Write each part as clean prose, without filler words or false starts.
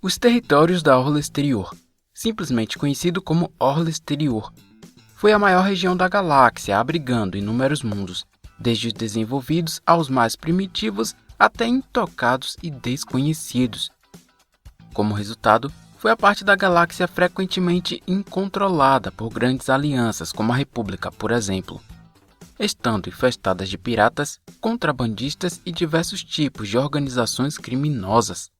Os territórios da Orla Exterior, simplesmente conhecido como Orla Exterior, foi a maior região da galáxia, abrigando inúmeros mundos, desde os desenvolvidos aos mais primitivos até intocados e desconhecidos. Como resultado, foi a parte da galáxia frequentemente incontrolada por grandes alianças, como a República, por exemplo, estando infestadas de piratas, contrabandistas e diversos tipos de organizações criminosas.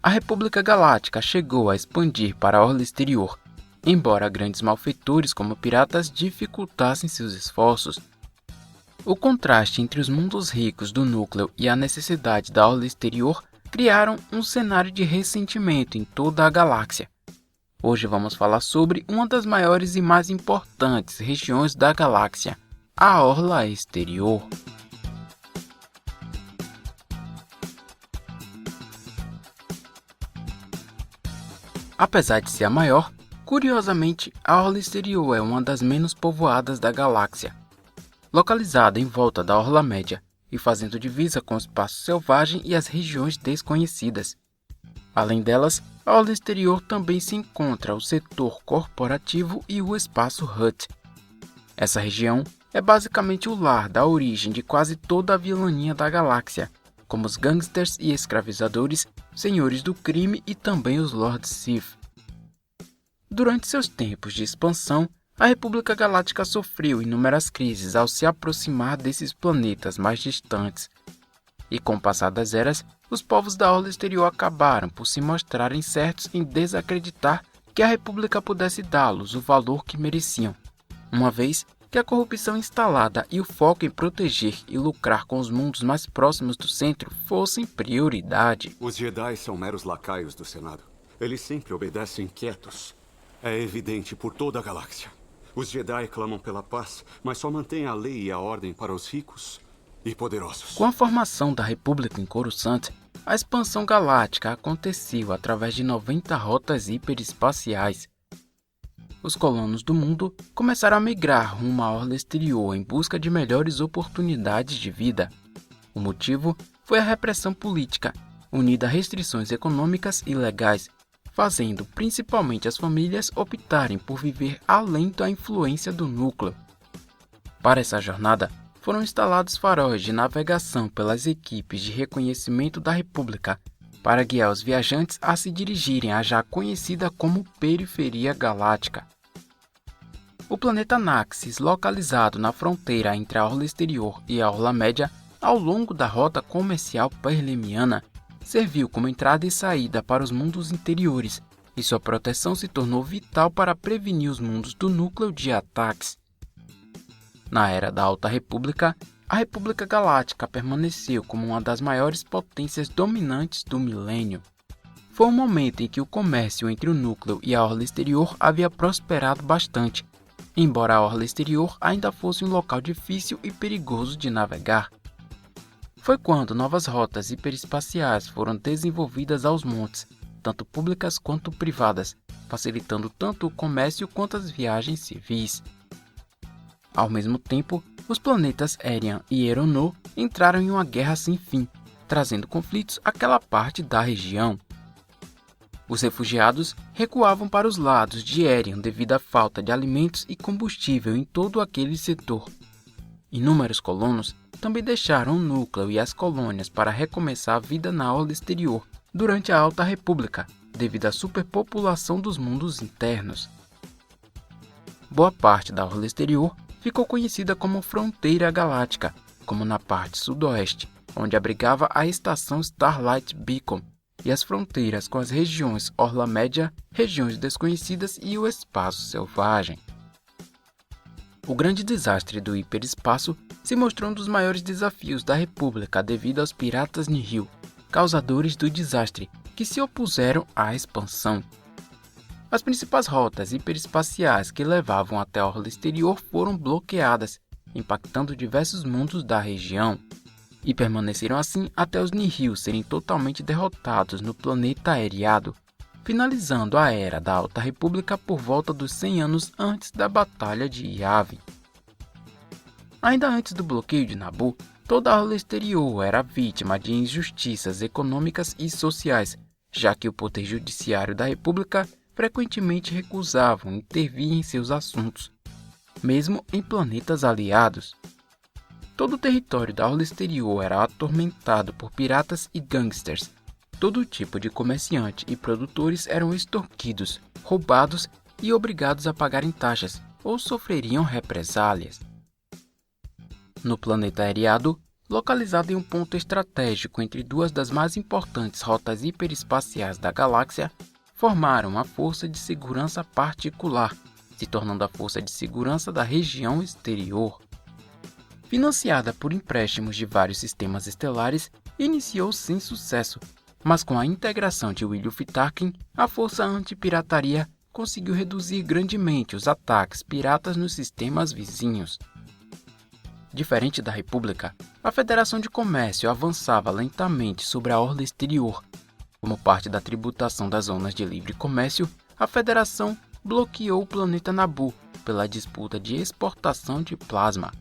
A República Galáctica chegou a expandir para a Orla Exterior, embora grandes malfeitores como piratas dificultassem seus esforços. O contraste entre os mundos ricos do núcleo e a necessidade da Orla Exterior criaram um cenário de ressentimento em toda a galáxia. Hoje vamos falar sobre uma das maiores e mais importantes regiões da galáxia, a Orla Exterior. Apesar de ser a maior, curiosamente, a Orla Exterior é uma das menos povoadas da galáxia. Localizada em volta da Orla Média e fazendo divisa com o espaço selvagem e as regiões desconhecidas. Além delas, a Orla Exterior também se encontra o setor corporativo e o espaço Hutt. Essa região é basicamente o lar da origem de quase toda a vilania da galáxia, como os gangsters e escravizadores, senhores do crime e também os Lord Sith. Durante seus tempos de expansão, a República Galáctica sofreu inúmeras crises ao se aproximar desses planetas mais distantes. E com o passar das eras, os povos da Orla Exterior acabaram por se mostrarem certos em desacreditar que a República pudesse dá-los o valor que mereciam, uma vez que a corrupção instalada e o foco em proteger e lucrar com os mundos mais próximos do centro fossem prioridade. Os Jedi são meros lacaios do Senado. Eles sempre obedecem quietos. É evidente por toda a galáxia. Os Jedi clamam pela paz, mas só mantêm a lei e a ordem para os ricos e poderosos. Com a formação da República em Coruscant, a expansão galáctica aconteceu através de 90 rotas hiperespaciais. Os colonos do mundo começaram a migrar rumo à Orla Exterior em busca de melhores oportunidades de vida. O motivo foi a repressão política, unida a restrições econômicas e legais, fazendo principalmente as famílias optarem por viver além da influência do núcleo. Para essa jornada, foram instalados faróis de navegação pelas equipes de reconhecimento da República, para guiar os viajantes a se dirigirem à já conhecida como Periferia Galáctica. O planeta Naxis, localizado na fronteira entre a Orla Exterior e a Orla Média, ao longo da rota comercial perlemiana, serviu como entrada e saída para os mundos interiores, e sua proteção se tornou vital para prevenir os mundos do núcleo de ataques. Na era da Alta República, a República Galáctica permaneceu como uma das maiores potências dominantes do milênio. Foi um momento em que o comércio entre o núcleo e a Orla Exterior havia prosperado bastante, embora a Orla Exterior ainda fosse um local difícil e perigoso de navegar. Foi quando novas rotas hiperespaciais foram desenvolvidas aos montes, tanto públicas quanto privadas, facilitando tanto o comércio quanto as viagens civis. Ao mesmo tempo, os planetas Erian e Eronor entraram em uma guerra sem fim, trazendo conflitos àquela parte da região. Os refugiados recuavam para os lados de Erian devido à falta de alimentos e combustível em todo aquele setor. Inúmeros colonos também deixaram o núcleo e as colônias para recomeçar a vida na Orla Exterior durante a Alta República, devido à superpopulação dos mundos internos. Boa parte da Orla Exterior ficou conhecida como Fronteira Galáctica, como na parte sudoeste, onde abrigava a estação Starlight Beacon, e as fronteiras com as regiões Orla Média, regiões desconhecidas e o espaço selvagem. O grande desastre do hiperespaço se mostrou um dos maiores desafios da República devido aos piratas Nihil, causadores do desastre, que se opuseram à expansão. As principais rotas hiperespaciais que levavam até a Orla Exterior foram bloqueadas, impactando diversos mundos da região, e permaneceram assim até os Nihil serem totalmente derrotados no planeta aeriado, finalizando a Era da Alta República por volta dos 100 anos antes da Batalha de Yavin. Ainda antes do bloqueio de Naboo, toda a Orla Exterior era vítima de injustiças econômicas e sociais, já que o poder judiciário da República frequentemente recusavam intervir em seus assuntos, mesmo em planetas aliados. Todo o território da orla exterior era atormentado por piratas e gangsters. Todo tipo de comerciante e produtores eram extorquidos, roubados e obrigados a pagarem taxas ou sofreriam represálias. No planeta Eriado, localizado em um ponto estratégico entre duas das mais importantes rotas hiperespaciais da galáxia, formaram uma força de segurança particular, se tornando a força de segurança da região exterior. Financiada por empréstimos de vários sistemas estelares, iniciou sem sucesso, mas com a integração de William Tarkin, a força anti-pirataria conseguiu reduzir grandemente os ataques piratas nos sistemas vizinhos. Diferente da República, a Federação de Comércio avançava lentamente sobre a orla exterior. Como parte da tributação das zonas de livre comércio, a Federação bloqueou o planeta Naboo pela disputa de exportação de plasma.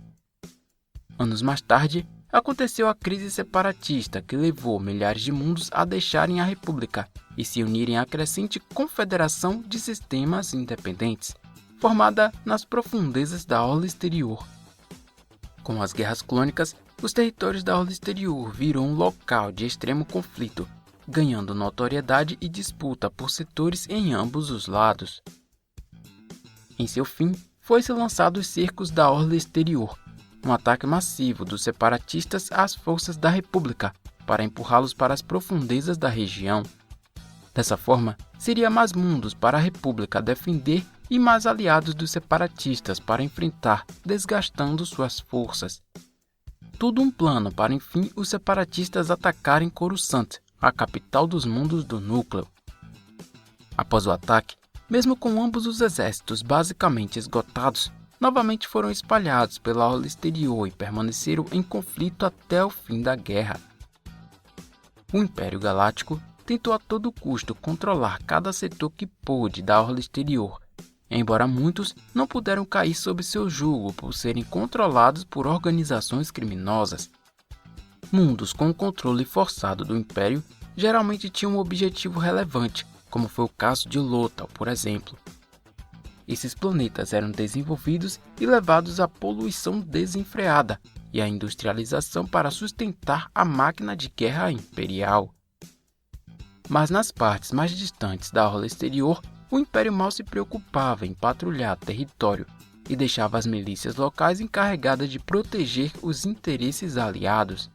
Anos mais tarde, aconteceu a crise separatista que levou milhares de mundos a deixarem a República e se unirem à crescente Confederação de Sistemas Independentes, formada nas profundezas da orla exterior. Com as guerras clônicas, os territórios da orla exterior viram um local de extremo conflito, ganhando notoriedade e disputa por setores em ambos os lados. Em seu fim, foi-se lançado os cercos da orla exterior, um ataque massivo dos separatistas às forças da República para empurrá-los para as profundezas da região. Dessa forma, seria mais mundos para a República defender e mais aliados dos separatistas para enfrentar, desgastando suas forças. Tudo um plano para, enfim, os separatistas atacarem Coruscant, a capital dos mundos do núcleo. Após o ataque, mesmo com ambos os exércitos basicamente esgotados, novamente foram espalhados pela orla exterior e permaneceram em conflito até o fim da guerra. O Império Galáctico tentou a todo custo controlar cada setor que pôde da orla exterior, embora muitos não puderam cair sob seu jugo por serem controlados por organizações criminosas. Mundos com o controle forçado do Império geralmente tinham um objetivo relevante, como foi o caso de Lothal, por exemplo. Esses planetas eram desenvolvidos e levados à poluição desenfreada e à industrialização para sustentar a máquina de guerra imperial. Mas nas partes mais distantes da orla exterior, o Império mal se preocupava em patrulhar território e deixava as milícias locais encarregadas de proteger os interesses aliados.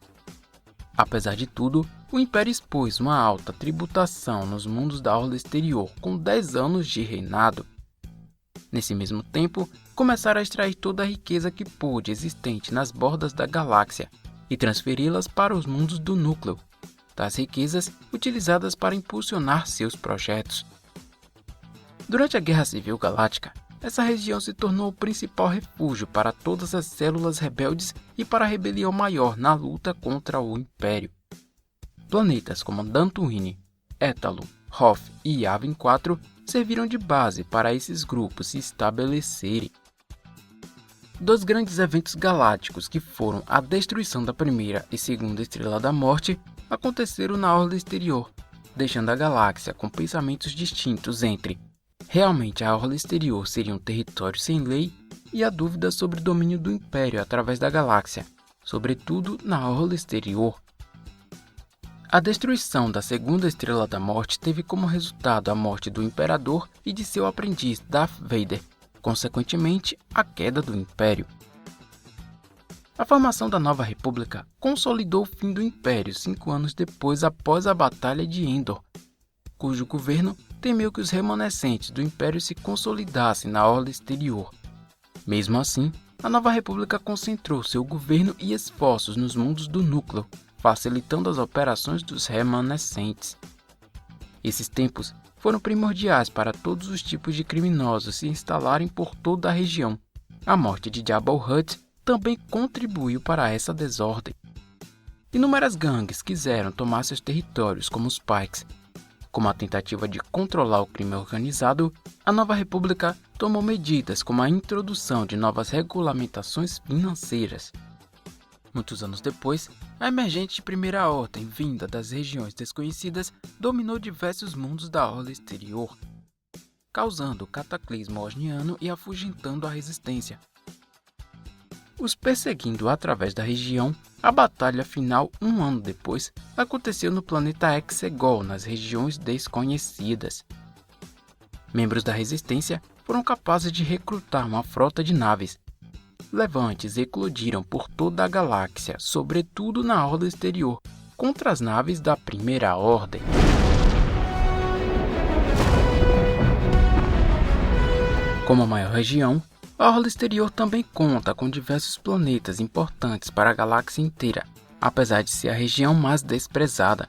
Apesar de tudo, o Império expôs uma alta tributação nos mundos da orla exterior com 10 anos de reinado. Nesse mesmo tempo, começaram a extrair toda a riqueza que pôde existente nas bordas da galáxia e transferi-las para os mundos do núcleo, das riquezas utilizadas para impulsionar seus projetos. Durante a Guerra Civil Galáctica, essa região se tornou o principal refúgio para todas as células rebeldes e para a rebelião maior na luta contra o Império. Planetas como Dantooine, Étalo, Hoth e Yavin 4 serviram de base para esses grupos se estabelecerem. Dois grandes eventos galácticos que foram a destruição da primeira e segunda Estrela da Morte aconteceram na orla exterior, deixando a galáxia com pensamentos distintos entre realmente a orla exterior seria um território sem lei e a dúvida sobre o domínio do Império através da galáxia, sobretudo na orla exterior. A destruição da segunda Estrela da Morte teve como resultado a morte do Imperador e de seu aprendiz Darth Vader, consequentemente a queda do Império. A formação da Nova República consolidou o fim do Império 5 anos depois após a Batalha de Endor, cujo governo temeu que os remanescentes do Império se consolidassem na orla exterior. Mesmo assim, a Nova República concentrou seu governo e esforços nos mundos do núcleo, facilitando as operações dos remanescentes. Esses tempos foram primordiais para todos os tipos de criminosos se instalarem por toda a região. A morte de Jabba o Hutt também contribuiu para essa desordem. Inúmeras gangues quiseram tomar seus territórios, como os Pikes. Como a tentativa de controlar o crime organizado, a Nova República tomou medidas como a introdução de novas regulamentações financeiras. Muitos anos depois, A emergente primeira ordem, vinda das regiões desconhecidas, dominou diversos mundos da orla exterior, causando o cataclismo osniano e afugentando a resistência. Os perseguindo através da região, a batalha final, um ano depois, aconteceu no planeta Exegol, nas regiões desconhecidas. Membros da resistência foram capazes de recrutar uma frota de naves. Levantes eclodiram por toda a galáxia, sobretudo na orla exterior, contra as naves da Primeira Ordem. Como a maior região, a orla exterior também conta com diversos planetas importantes para a galáxia inteira, apesar de ser a região mais desprezada.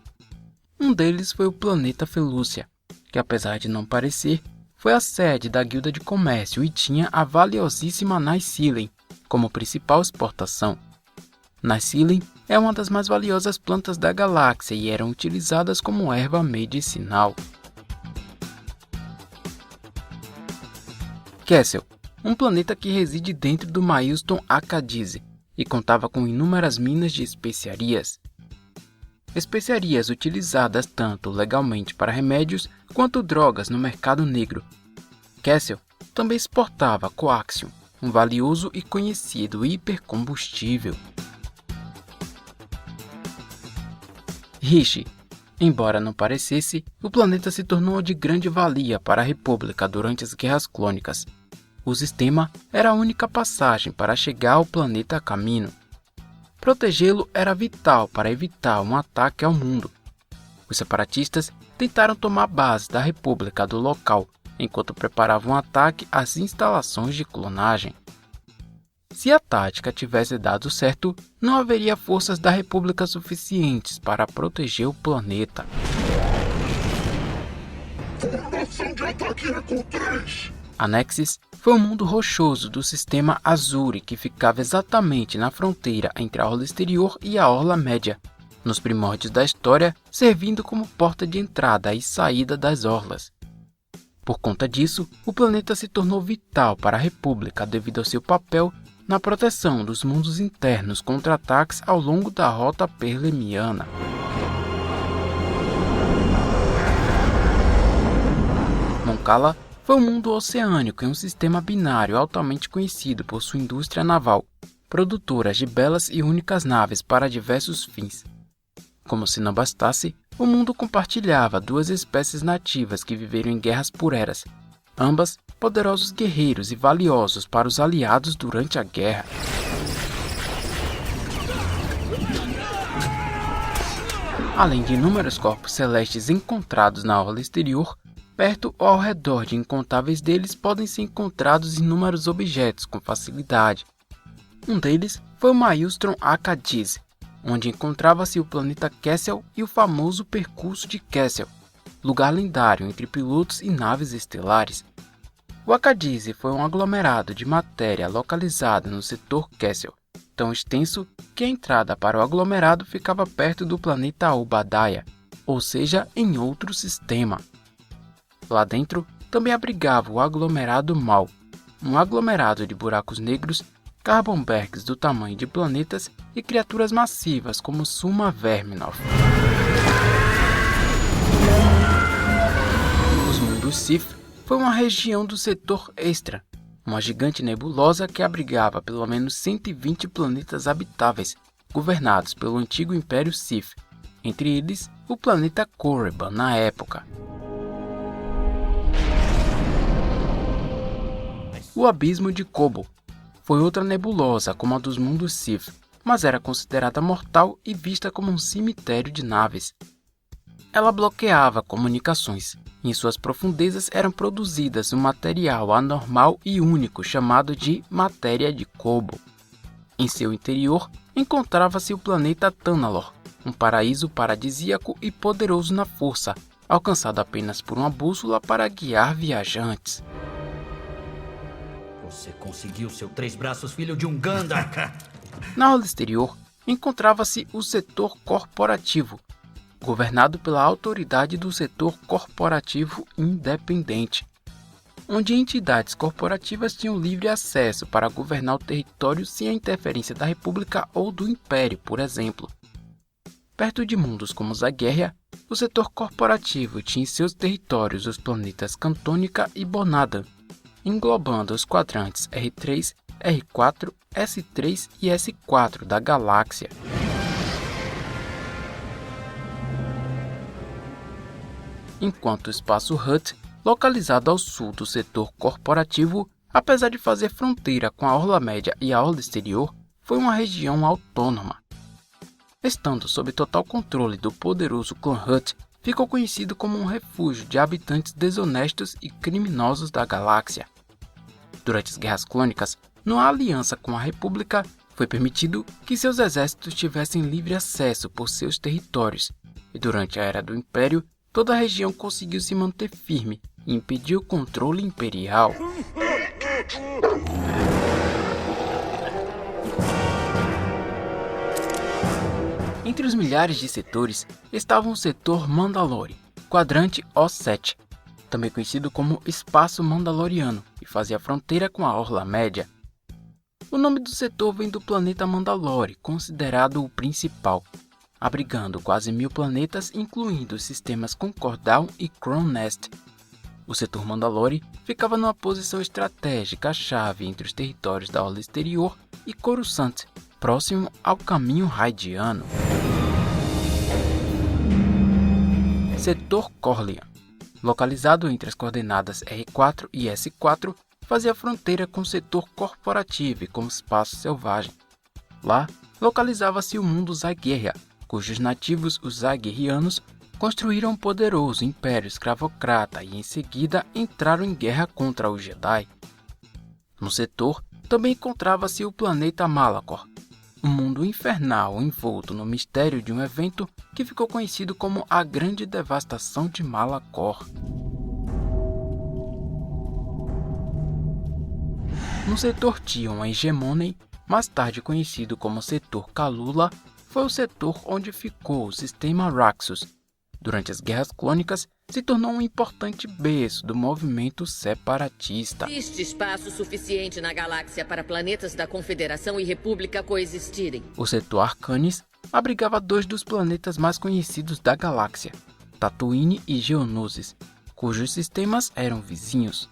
Um deles foi o planeta Felúcia, que apesar de não parecer, foi a sede da Guilda de Comércio e tinha a valiosíssima Naicilem como principal exportação. Naicilem é uma das mais valiosas plantas da galáxia e eram utilizadas como erva medicinal. Kessel, um planeta que reside dentro do Maelstrom Acadize e contava com inúmeras minas de especiarias. Especiarias utilizadas tanto legalmente para remédios quanto drogas no mercado negro. Kessel também exportava coaxium, um valioso e conhecido hipercombustível. Riche. Embora não parecesse, o planeta se tornou de grande valia para a República durante as Guerras Clônicas. O sistema era a única passagem para chegar ao planeta Camino. Protegê-lo era vital para evitar um ataque ao mundo. Os separatistas tentaram tomar a base da República do local, enquanto preparavam um ataque às instalações de clonagem. Se a tática tivesse dado certo, não haveria forças da República suficientes para proteger o planeta. Formação de ataque Eco 3! Anexis foi um mundo rochoso do sistema Azure que ficava exatamente na fronteira entre a orla exterior e a orla média, nos primórdios da história, servindo como porta de entrada e saída das orlas. Por conta disso, o planeta se tornou vital para a República devido ao seu papel na proteção dos mundos internos contra ataques ao longo da rota perlemiana. Moncala foi um mundo oceânico em um sistema binário altamente conhecido por sua indústria naval, produtora de belas e únicas naves para diversos fins. Como se não bastasse, o mundo compartilhava duas espécies nativas que viveram em guerras por eras, ambas poderosos guerreiros e valiosos para os aliados durante a guerra. Além de inúmeros corpos celestes encontrados na orla exterior, perto ou ao redor de incontáveis deles podem ser encontrados inúmeros objetos com facilidade. Um deles foi o Maelstrom Acadize, onde encontrava-se o planeta Kessel e o famoso Percurso de Kessel, lugar lendário entre pilotos e naves estelares. O Acadize foi um aglomerado de matéria localizado no setor Kessel, tão extenso que a entrada para o aglomerado ficava perto do planeta Obadiah, ou seja, em outro sistema. Lá dentro também abrigava o aglomerado Mal, um aglomerado de buracos negros, carbonbergs do tamanho de planetas e criaturas massivas como Suma Verminov. Os mundos Sith foi uma região do setor Extra, uma gigante nebulosa que abrigava pelo menos 120 planetas habitáveis, governados pelo antigo Império Sith, entre eles o planeta Korriban na época. O Abismo de Kobo foi outra nebulosa como a dos mundos Sith, mas era considerada mortal e vista como um cemitério de naves. Ela bloqueava comunicações, e em suas profundezas eram produzidas um material anormal e único chamado de matéria de Kobo. Em seu interior encontrava-se o planeta Tanalor, um paraíso paradisíaco e poderoso na força, alcançado apenas por uma bússola para guiar viajantes. Você conseguiu, seu três braços, filho de um Gandalf! Na orla exterior, encontrava-se o setor corporativo, governado pela autoridade do setor corporativo independente, onde entidades corporativas tinham livre acesso para governar o território sem a interferência da República ou do Império, por exemplo. Perto de mundos como Zaguerria, o setor corporativo tinha em seus territórios os planetas Cantônica e Bonada, englobando os quadrantes R3, R4, S3 e S4 da galáxia. Enquanto o espaço Hutt, localizado ao sul do setor corporativo, apesar de fazer fronteira com a Orla Média e a Orla Exterior, foi uma região autônoma. Estando sob total controle do poderoso clã Hutt, ficou conhecido como um refúgio de habitantes desonestos e criminosos da galáxia. Durante as Guerras Clônicas, numa aliança com a República, foi permitido que seus exércitos tivessem livre acesso por seus territórios, e durante a Era do Império, toda a região conseguiu se manter firme e impedir o controle imperial. Entre os milhares de setores estava o setor Mandalore, quadrante O7, também conhecido como Espaço Mandaloriano, e fazia fronteira com a Orla Média. O nome do setor vem do planeta Mandalore, considerado o principal, abrigando quase 1000 planetas, incluindo os sistemas Concordal e Cronest. O setor Mandalore ficava numa posição estratégica-chave entre os territórios da Orla Exterior e Coruscant, próximo ao Caminho Raidiano. Setor Corellian, localizado entre as coordenadas R4 e S4, fazia fronteira com o setor corporativo e com o espaço selvagem. Lá, localizava-se o mundo Zaguerria, cujos nativos, os Zaguerrianos, construíram um poderoso império escravocrata e em seguida entraram em guerra contra os Jedi. No setor também encontrava-se o planeta Malachor, um mundo infernal envolto no mistério de um evento que ficou conhecido como a Grande Devastação de Malachor. No setor Tion Hegemonei, mais tarde conhecido como setor Kalula, foi o setor onde ficou o sistema Raxus. Durante as Guerras Clônicas, se tornou um importante berço do movimento separatista. Existe espaço suficiente na galáxia para planetas da Confederação e República coexistirem. O setor Arcanis abrigava 2 dos planetas mais conhecidos da galáxia, Tatooine e Geonosis, cujos sistemas eram vizinhos.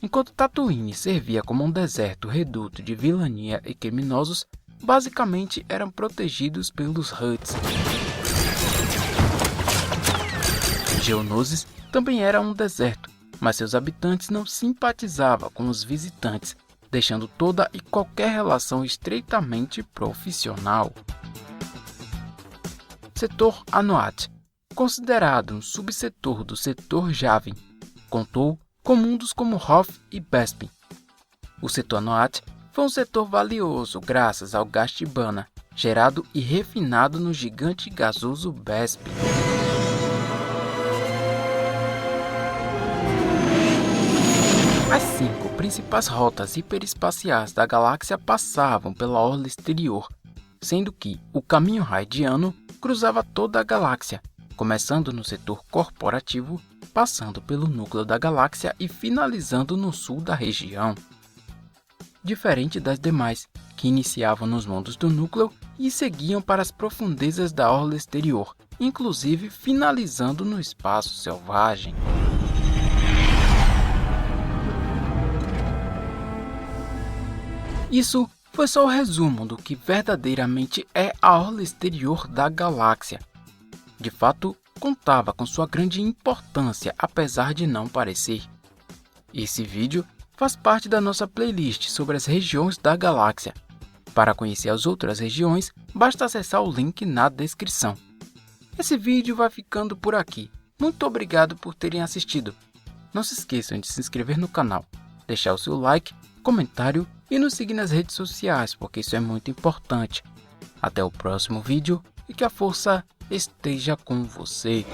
Enquanto Tatooine servia como um deserto reduto de vilania e criminosos, basicamente eram protegidos pelos Hutts. Geonosis também era um deserto, mas seus habitantes não simpatizavam com os visitantes, deixando toda e qualquer relação estreitamente profissional. Setor Anoat, considerado um subsetor do setor Yavin, contou com mundos como Hoth e Bespin. O setor Anoat foi um setor valioso graças ao gás Tibanna, gerado e refinado no gigante gasoso Bespin. As 5 principais rotas hiperespaciais da galáxia passavam pela Orla Exterior, sendo que o Caminho Raidiano cruzava toda a galáxia, começando no setor corporativo, passando pelo núcleo da galáxia e finalizando no sul da região. Diferente das demais, que iniciavam nos mundos do núcleo e seguiam para as profundezas da Orla Exterior, inclusive finalizando no espaço selvagem. Isso foi só o resumo do que verdadeiramente é a Orla Exterior da galáxia. De fato, contava com sua grande importância, apesar de não parecer. Esse vídeo faz parte da nossa playlist sobre as regiões da galáxia. Para conhecer as outras regiões, basta acessar o link na descrição. Esse vídeo vai ficando por aqui. Muito obrigado por terem assistido. Não se esqueçam de se inscrever no canal, deixar o seu like, comentário e nos seguir nas redes sociais, porque isso é muito importante. Até o próximo vídeo e que a força esteja com você.